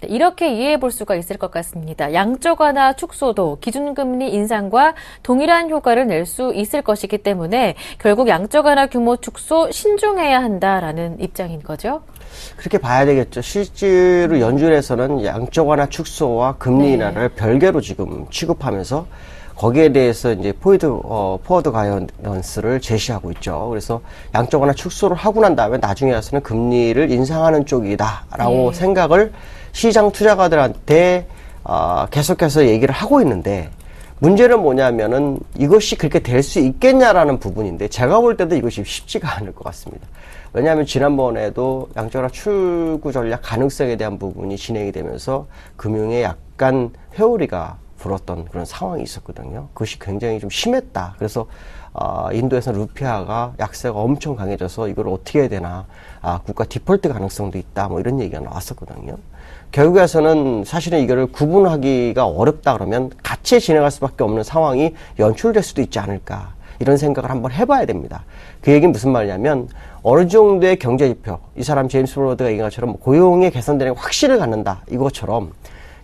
Speaker 1: 이렇게 이해해 볼 수가 있을 것 같습니다. 양적 완화 축소도 기준금리 인상과 동일한 효과를 낼 수 있을 것이기 때문에 결국 양적 완화 규모 축소 신중해야 한다라는 입장인 거죠.
Speaker 5: 그렇게 봐야 되겠죠. 실제로 연준에서는 양적 완화 축소와 금리 인하를 별개로 지금 취급하면서 거기에 대해서 이제 포워드 가이던스를 제시하고 있죠. 그래서 양적 완화 축소를 하고 난 다음에 나중에 와서는 금리를 인상하는 쪽이다라고 생각을 시장 투자가들한테 계속해서 얘기를 하고 있는데, 문제는 뭐냐면은 이것이 그렇게 될 수 있겠냐라는 부분인데, 제가 볼 때도 이것이 쉽지가 않을 것 같습니다. 왜냐하면 지난번에도 양적 완화 출구 전략 가능성에 대한 부분이 진행이 되면서 금융에 약간 회오리가 불었던 그런 상황이 있었거든요. 그것이 굉장히 좀 심했다. 그래서 인도에서 루피아가 약세가 엄청 강해져서 이걸 어떻게 해야 되나, 국가 디폴트 가능성도 있다, 뭐 이런 얘기가 나왔었거든요. 결국에서는 사실은 이거를 구분하기가 어렵다 그러면 같이 진행할 수밖에 없는 상황이 연출될 수도 있지 않을까, 이런 생각을 한번 해봐야 됩니다. 그 얘기는 무슨 말이냐면, 어느 정도의 경제지표, 이 사람 제임스 블러드가 얘기한 것처럼 고용이 개선되는 확신을 갖는다, 이것처럼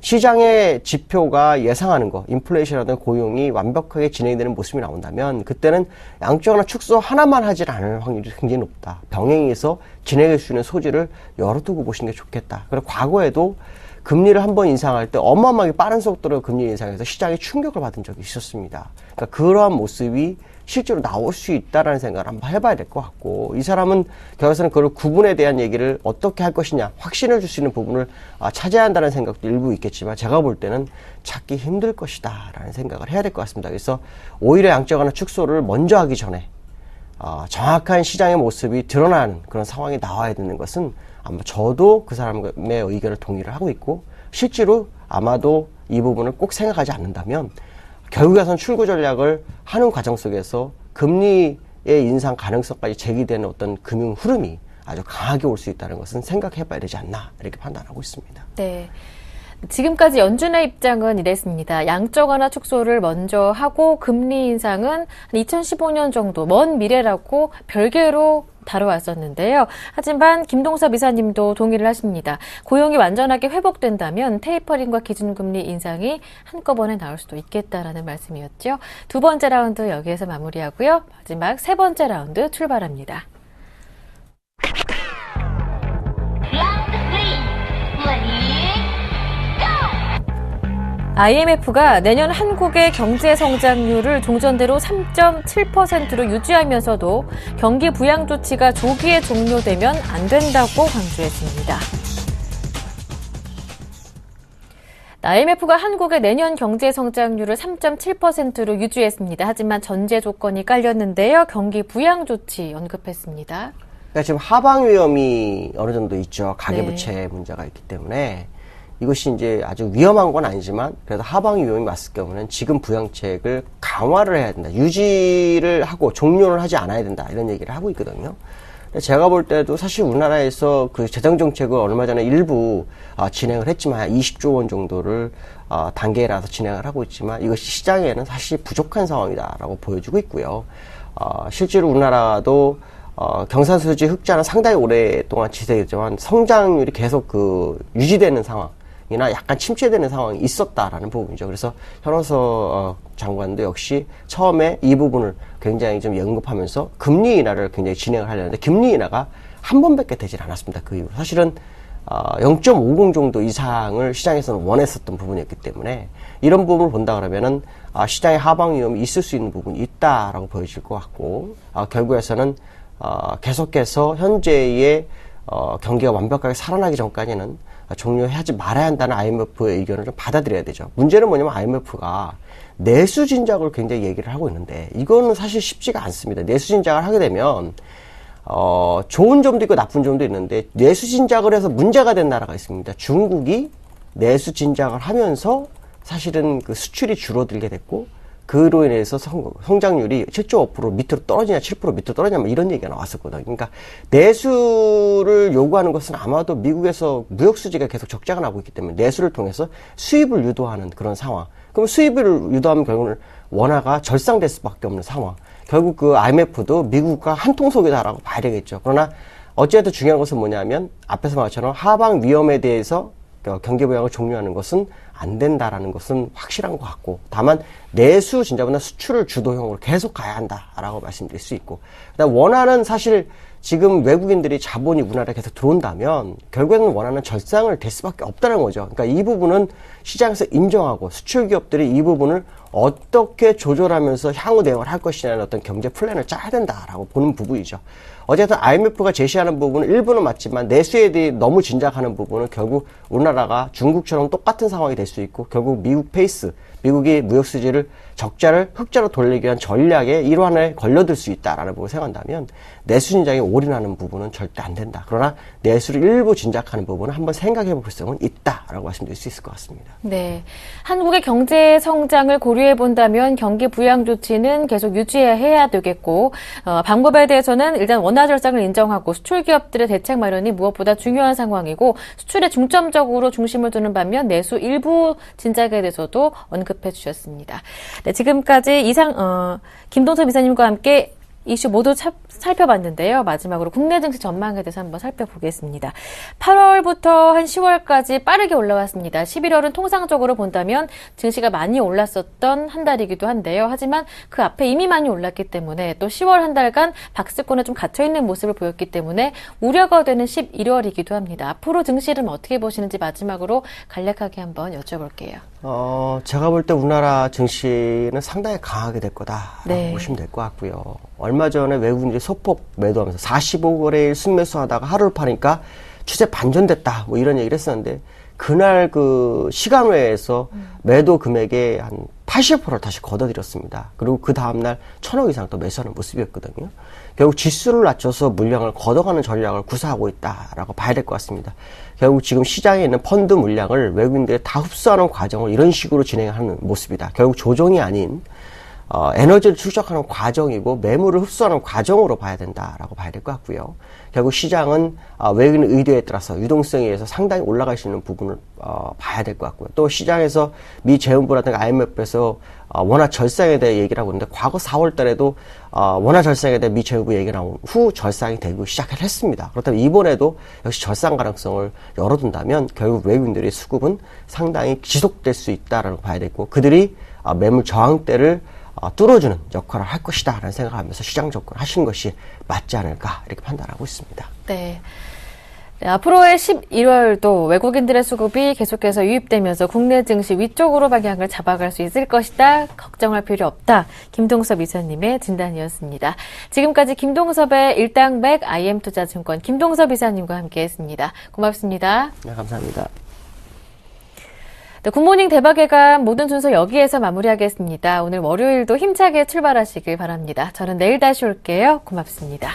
Speaker 5: 시장의 지표가 예상하는 거, 인플레이션이라든 고용이 완벽하게 진행되는 모습이 나온다면 그때는 양적완화 축소 하나만 하질 않을 확률이 굉장히 높다. 병행해서 진행할 수 있는 소지를 열어두고 보시는 게 좋겠다. 그리고 과거에도 금리를 한번 인상할 때 어마어마하게 빠른 속도로 금리 인상해서 시장이 충격을 받은 적이 있었습니다. 그러니까 그러한 모습이 실제로 나올 수 있다라는 생각을 한번 해봐야 될 것 같고, 이 사람은 결국에는 그걸 구분에 대한 얘기를 어떻게 할 것이냐, 확신을 줄 수 있는 부분을 찾아야 한다는 생각도 일부 있겠지만 제가 볼 때는 찾기 힘들 것이다 라는 생각을 해야 될 것 같습니다. 그래서 오히려 양적완화 축소를 먼저 하기 전에 정확한 시장의 모습이 드러나는 그런 상황이 나와야 되는 것은 아마 저도 그 사람의 의견을 동의를 하고 있고, 실제로 아마도 이 부분을 꼭 생각하지 않는다면 결국에선 출구 전략을 하는 과정 속에서 금리의 인상 가능성까지 제기되는 어떤 금융 흐름이 아주 강하게 올 수 있다는 것은 생각해 봐야 되지 않나 이렇게 판단하고 있습니다.
Speaker 1: 네. 지금까지 연준의 입장은 이랬습니다. 양적 완화 축소를 먼저 하고 금리 인상은 한 2015년 정도 먼 미래라고 별개로 다뤄왔었는데요. 하지만 김동섭 이사님도 동의를 하십니다. 고용이 완전하게 회복된다면 테이퍼링과 기준금리 인상이 한꺼번에 나올 수도 있겠다라는 말씀이었죠. 두 번째 라운드 여기에서 마무리하고요. 마지막 세 번째 라운드 출발합니다. IMF가 내년 한국의 경제 성장률을 종전대로 3.7%로 유지하면서도 경기 부양 조치가 조기에 종료되면 안 된다고 강조했습니다. IMF가 한국의 내년 경제 성장률을 3.7%로 유지했습니다. 하지만 전제 조건이 깔렸는데요. 경기 부양 조치 언급했습니다.
Speaker 5: 그러니까 지금 하방 위험이 어느 정도 있죠. 가계부채 문제가 있기 때문에 이것이 이제 아주 위험한 건 아니지만 그래도 하방 위험이 왔을 경우는 지금 부양책을 강화를 해야 된다. 유지를 하고 종료를 하지 않아야 된다. 이런 얘기를 하고 있거든요. 제가 볼 때도 사실 우리나라에서 그 재정정책을 얼마 전에 일부 진행을 했지만 20조 원 정도를 단계라서 진행을 하고 있지만 이것이 시장에는 사실 부족한 상황이다라고 보여주고 있고요. 실제로 우리나라도 경상수지 흑자는 상당히 오랫동안 지속했지만 성장률이 계속 유지되는 상황이나 약간 침체되는 상황이 있었다라는 부분이죠. 그래서 현원서 장관도 역시 처음에 이 부분을 굉장히 좀 언급하면서 금리 인하를 굉장히 진행을 하려는데 금리 인하가 한 번밖에 되질 않았습니다. 그 이후 사실은 0.50 정도 이상을 시장에서는 원했었던 부분이었기 때문에 이런 부분을 본다 그러면은 시장의 하방 위험이 있을 수 있는 부분이 있다라고 보여질 것 같고 결국에서는 계속해서 현재의 경기가 완벽하게 살아나기 전까지는 종료하지 말아야 한다는 IMF의 의견을 좀 받아들여야 되죠. 문제는 뭐냐면 IMF가 내수 진작을 굉장히 얘기를 하고 있는데 이거는 사실 쉽지가 않습니다. 내수 진작을 하게 되면 좋은 점도 있고 나쁜 점도 있는데 내수 진작을 해서 문제가 된 나라가 있습니다. 중국이 내수 진작을 하면서 사실은 그 수출이 줄어들게 됐고 그로 인해서 성장률이 7.5% 밑으로 떨어지냐 7% 밑으로 떨어지냐 뭐 이런 얘기가 나왔었거든요. 그러니까 내수를 요구하는 것은 아마도 미국에서 무역 수지가 계속 적자가 나고 있기 때문에 내수를 통해서 수입을 유도하는 그런 상황. 그럼 수입을 유도하면 결국은 원화가 절상될 수밖에 없는 상황. 결국 그 IMF도 미국과 한 통속이다라고 봐야 되겠죠. 그러나 어쨌든 중요한 것은 뭐냐면 앞에서 말한 것처럼 하방 위험에 대해서 경기 부양을 종료하는 것은 안 된다라는 것은 확실한 것 같고 다만 내수 진짜보다 수출을 주도형으로 계속 가야 한다라고 말씀드릴 수 있고 그다음 원화는 사실 지금 외국인들이 자본이 우리나라에 계속 들어온다면 결국에는 원화는 절상을 될 수밖에 없다는 거죠. 그러니까 이 부분은 시장에서 인정하고 수출 기업들이 이 부분을 어떻게 조절하면서 향후 대응을 할 것이냐는 어떤 경제 플랜을 짜야 된다라고 보는 부분이죠. 어쨌든 IMF가 제시하는 부분은 일부는 맞지만 내수에 대해 너무 진작하는 부분은 결국 우리나라가 중국처럼 똑같은 상황이 될 수 있고 결국 미국 페이스, 미국이 무역 수지를 적자를 흑자로 돌리기 위한 전략의 일환에 걸려들 수 있다라는 부분을 생각한다면 내수 진작에 올인하는 부분은 절대 안 된다. 그러나 내수를 일부 진작하는 부분은 한번 생각해 볼 필요성은 있다라고 말씀드릴 수 있을 것 같습니다.
Speaker 1: 네, 한국의 경제 성장을 고려해 본다면 경기 부양 조치는 계속 유지해야 되겠고 방법에 대해서는 일단 원화 절상을 인정하고 수출 기업들의 대책 마련이 무엇보다 중요한 상황이고 수출에 중점적으로 중심을 두는 반면 내수 일부 진작에 대해서도 언급해 주셨습니다. 네, 지금까지 김동섭 이사님과 함께 이슈 모두 살펴봤는데요. 마지막으로 국내 증시 전망에 대해서 한번 살펴보겠습니다. 8월부터 한 10월까지 빠르게 올라왔습니다. 11월은 통상적으로 본다면 증시가 많이 올랐었던 한 달이기도 한데요. 하지만 그 앞에 이미 많이 올랐기 때문에 또 10월 한 달간 박스권에 좀 갇혀있는 모습을 보였기 때문에 우려가 되는 11월이기도 합니다. 앞으로 증시를 어떻게 보시는지 마지막으로 간략하게 한번 여쭤볼게요.
Speaker 5: 제가 볼 때 우리나라 증시는 상당히 강하게 될 거다라고
Speaker 1: 네.
Speaker 5: 보시면 될 것 같고요. 얼마 전에 외국인들이 소폭 매도하면서 45거래일 순매수하다가 하루를 파니까 추세 반전됐다 뭐 이런 얘기를 했었는데 그날 그 시간외에서 매도 금액의 한 80%를 다시 걷어들였습니다. 그리고 그 다음날 1,000억 이상 또 매수하는 모습이었거든요. 결국 지수를 낮춰서 물량을 걷어가는 전략을 구사하고 있다라고 봐야 될 것 같습니다. 결국 지금 시장에 있는 펀드 물량을 외국인들이 다 흡수하는 과정을 이런 식으로 진행하는 모습이다. 결국 조정이 아닌 에너지를 축적하는 과정이고 매물을 흡수하는 과정으로 봐야 된다라고 봐야 될 것 같고요. 결국 시장은 외국인 의도에 따라서 유동성에 의해서 상당히 올라갈 수 있는 부분을 봐야 될 것 같고요. 또 시장에서 미 재무부라든가 IMF에서 원화 절상에 대해 얘기를 하고 있는데 과거 4월 달에도 원화 절상에 대해 미 재무부 얘기가 나온 후 절상이 되고 시작을 했습니다. 그렇다면 이번에도 역시 절상 가능성을 열어둔다면 결국 외국인들의 수급은 상당히 지속될 수 있다라고 봐야 되고 그들이 매물 저항대를 뚫어주는 역할을 할 것이다 라는 생각을 하면서 시장 접근하시는 것이 맞지 않을까 이렇게 판단하고 있습니다.
Speaker 1: 네. 네, 앞으로의 11월도 외국인들의 수급이 계속해서 유입되면서 국내 증시 위쪽으로 방향을 잡아갈 수 있을 것이다. 걱정할 필요 없다. 김동섭 이사님의 진단이었습니다. 지금까지 김동섭의 일당백 IM투자증권 김동섭 이사님과 함께했습니다. 고맙습니다.
Speaker 5: 네, 감사합니다.
Speaker 1: 네, 굿모닝 대박의 감 모든 순서 여기에서 마무리하겠습니다. 오늘 월요일도 힘차게 출발하시길 바랍니다. 저는 내일 다시 올게요. 고맙습니다.